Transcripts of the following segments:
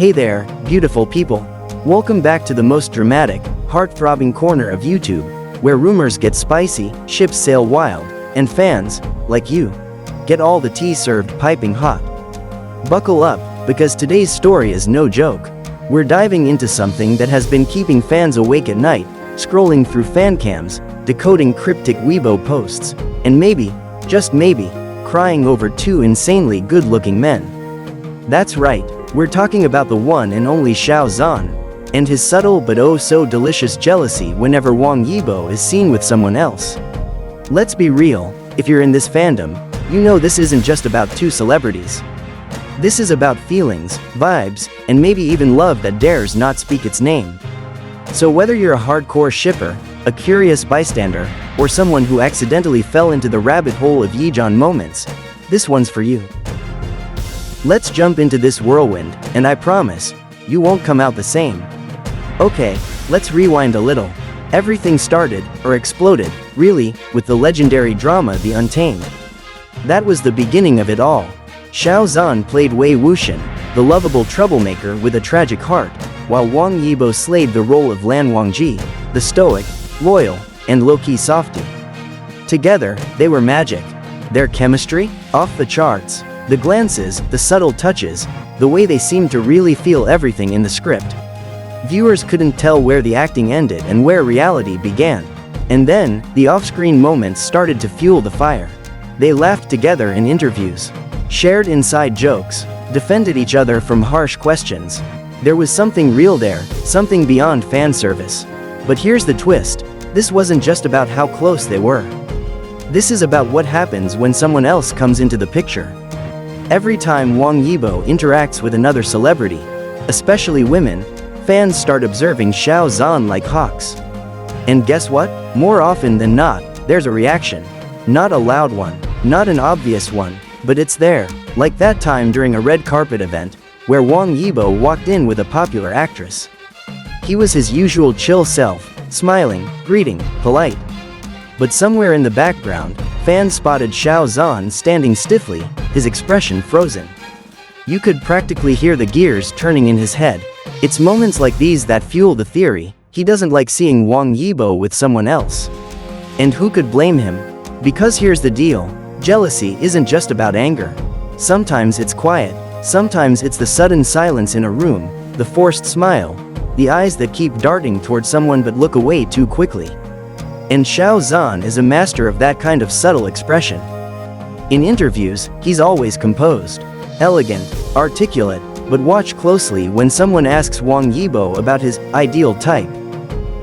Hey there, beautiful people. Welcome back to the most dramatic, heart-throbbing corner of YouTube, where rumors get spicy, ships sail wild, and fans, like you, get all the tea served piping hot. Buckle up, because today's story is no joke. We're diving into something that has been keeping fans awake at night, scrolling through fan cams, decoding cryptic Weibo posts, and maybe, just maybe, crying over two insanely good-looking men. That's right, we're talking about the one and only Xiao Zhan, and his subtle but oh so delicious jealousy whenever Wang Yibo is seen with someone else. Let's be real, if you're in this fandom, you know this isn't just about two celebrities. This is about feelings, vibes, and maybe even love that dares not speak its name. So whether you're a hardcore shipper, a curious bystander, or someone who accidentally fell into the rabbit hole of Yizhan moments, this one's for you. Let's jump into this whirlwind, and I promise, you won't come out the same. Okay, let's rewind a little. Everything started, or exploded, really, with the legendary drama The Untamed. That was the beginning of it all. Xiao Zhan played Wei Wuxian, the lovable troublemaker with a tragic heart, while Wang Yibo slayed the role of Lan Wangji, the stoic, loyal, and low-key softie. Together, they were magic. Their chemistry? Off the charts. The glances, the subtle touches, the way they seemed to really feel everything in the script. Viewers couldn't tell where the acting ended and where reality began. And then, the off-screen moments started to fuel the fire. They laughed together in interviews, shared inside jokes, defended each other from harsh questions. There was something real there, something beyond fan service. But here's the twist, this wasn't just about how close they were. This is about what happens when someone else comes into the picture. Every time Wang Yibo interacts with another celebrity, especially women, fans start observing Xiao Zhan like hawks. And guess what? More often than not, there's a reaction. Not a loud one, not an obvious one, but it's there, like that time during a red carpet event, where Wang Yibo walked in with a popular actress. He was his usual chill self, smiling, greeting, polite. But somewhere in the background, fans spotted Xiao Zhan standing stiffly, his expression frozen. You could practically hear the gears turning in his head. It's moments like these that fuel the theory, he doesn't like seeing Wang Yibo with someone else. And who could blame him? Because here's the deal, jealousy isn't just about anger. Sometimes it's quiet, sometimes it's the sudden silence in a room, the forced smile, the eyes that keep darting toward someone but look away too quickly. And Xiao Zhan is a master of that kind of subtle expression. In interviews, he's always composed, elegant, articulate, but watch closely when someone asks Wang Yibo about his ideal type.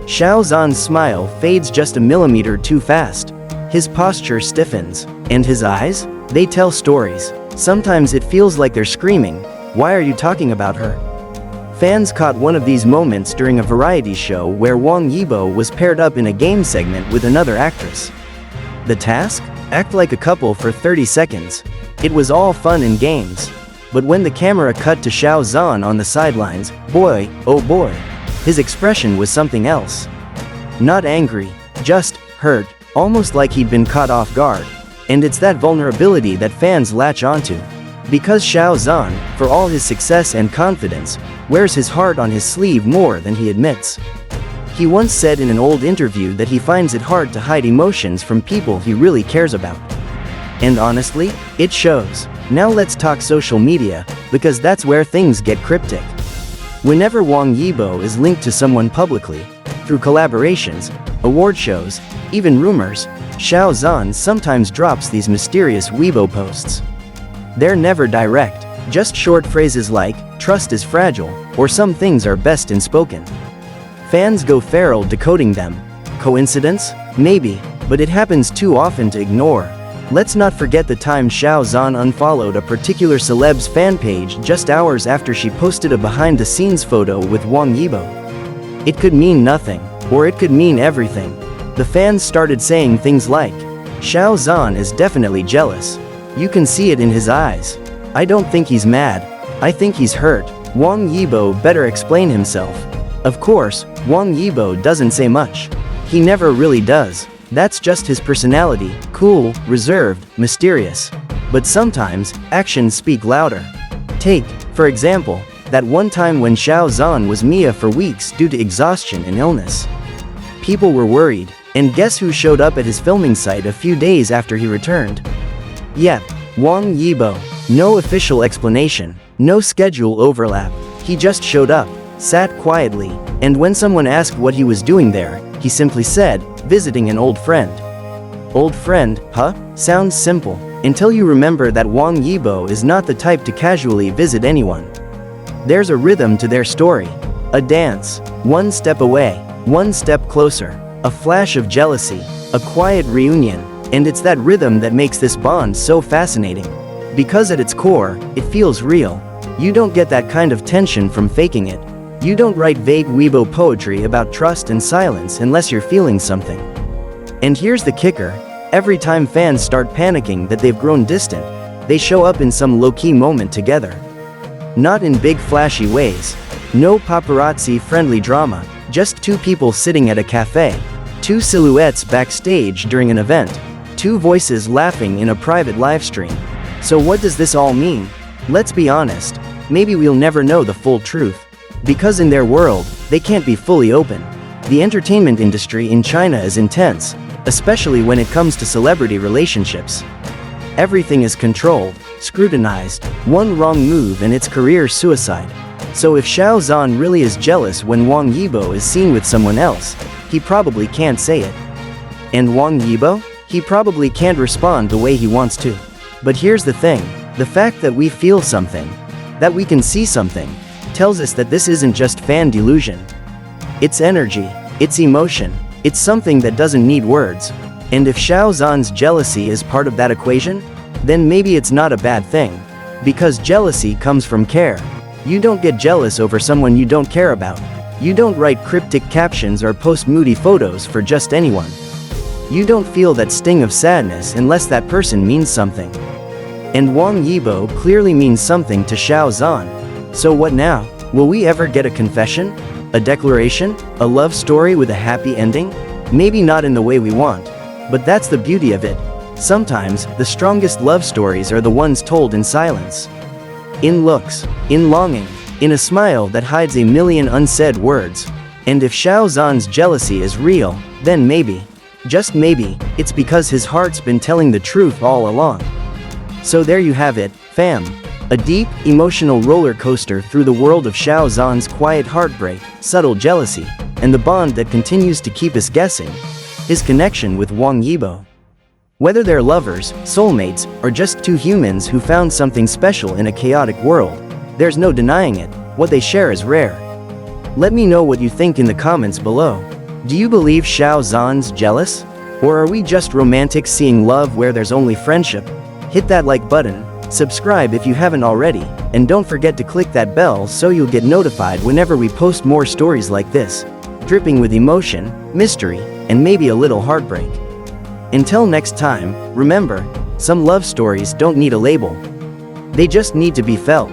Xiao Zhan's smile fades just a millimeter too fast. His posture stiffens, and his eyes? They tell stories. Sometimes it feels like they're screaming, "Why are you talking about her?" Fans caught one of these moments during a variety show where Wang Yibo was paired up in a game segment with another actress. The task? Act like a couple for 30 seconds. It was all fun and games. But when the camera cut to Xiao Zhan on the sidelines, boy, oh boy, his expression was something else. Not angry, just hurt, almost like he'd been caught off guard. And it's that vulnerability that fans latch onto. Because Xiao Zhan, for all his success and confidence, wears his heart on his sleeve more than he admits. He once said in an old interview that he finds it hard to hide emotions from people he really cares about. And honestly, it shows. Now let's talk social media, because that's where things get cryptic. Whenever Wang Yibo is linked to someone publicly, through collaborations, award shows, even rumors, Xiao Zhan sometimes drops these mysterious Weibo posts. They're never direct, just short phrases like, "Trust is fragile," or "Some things are best unspoken." Fans go feral decoding them. Coincidence? Maybe, but it happens too often to ignore. Let's not forget the time Xiao Zhan unfollowed a particular celeb's fan page just hours after she posted a behind-the-scenes photo with Wang Yibo. It could mean nothing, or it could mean everything. The fans started saying things like, "Xiao Zhan is definitely jealous. You can see it in his eyes. I don't think he's mad. I think he's hurt. Wang Yibo better explain himself." Of course, Wang Yibo doesn't say much. He never really does. That's just his personality, cool, reserved, mysterious. But sometimes, actions speak louder. Take, for example, That one time when Xiao Zhan was Mia for weeks due to exhaustion and illness. People were worried, and guess who showed up at his filming site a few days after he returned? Yep, Wang Yibo. No official explanation, no schedule overlap. He just showed up, sat quietly, and when someone asked what he was doing there, he simply said, visiting an old friend. Old friend, huh? Sounds simple, until you remember that Wang Yibo is not the type to casually visit anyone. There's a rhythm to their story. A dance, one step away, one step closer, a flash of jealousy, a quiet reunion, and it's that rhythm that makes this bond so fascinating. Because at its core, it feels real. You don't get that kind of tension from faking it. You don't write vague Weibo poetry about trust and silence unless you're feeling something. And here's the kicker. Every time fans start panicking that they've grown distant, they show up in some low-key moment together. Not in big flashy ways. No paparazzi-friendly drama, just two people sitting at a cafe, two silhouettes backstage during an event, two voices laughing in a private livestream. So what does this all mean? Let's be honest, maybe we'll never know the full truth. Because in their world, they can't be fully open. The entertainment industry in China is intense, especially when it comes to celebrity relationships. Everything is controlled, scrutinized, one wrong move and it's career suicide. So if Xiao Zhan really is jealous when Wang Yibo is seen with someone else, he probably can't say it. And Wang Yibo? He probably can't respond the way he wants to. But here's the thing, the fact that we feel something, that we can see something, tells us that this isn't just fan delusion. It's energy, it's emotion, it's something that doesn't need words. And if Xiao Zhan's jealousy is part of that equation, then maybe it's not a bad thing. Because jealousy comes from care. You don't get jealous over someone you don't care about. You don't write cryptic captions or post moody photos for just anyone. You don't feel that sting of sadness unless that person means something. And Wang Yibo clearly means something to Xiao Zhan. So what now? Will we ever get a confession? A declaration? A love story with a happy ending? Maybe not in the way we want. But that's the beauty of it. Sometimes, the strongest love stories are the ones told in silence. In looks, in longing, in a smile that hides a million unsaid words. And if Xiao Zhan's jealousy is real, then maybe, just maybe, it's because his heart's been telling the truth all along. So there you have it, fam. A deep, emotional roller coaster through the world of Xiao Zhan's quiet heartbreak, subtle jealousy, and the bond that continues to keep us guessing. His connection with Wang Yibo. Whether they're lovers, soulmates, or just two humans who found something special in a chaotic world, there's no denying it, what they share is rare. Let me know what you think in the comments below. Do you believe Xiao Zhan's jealous? Or are we just romantics seeing love where there's only friendship? Hit that like button, subscribe if you haven't already, and don't forget to click that bell so you'll get notified whenever we post more stories like this, dripping with emotion, mystery, and maybe a little heartbreak. Until next time, remember, some love stories don't need a label. They just need to be felt.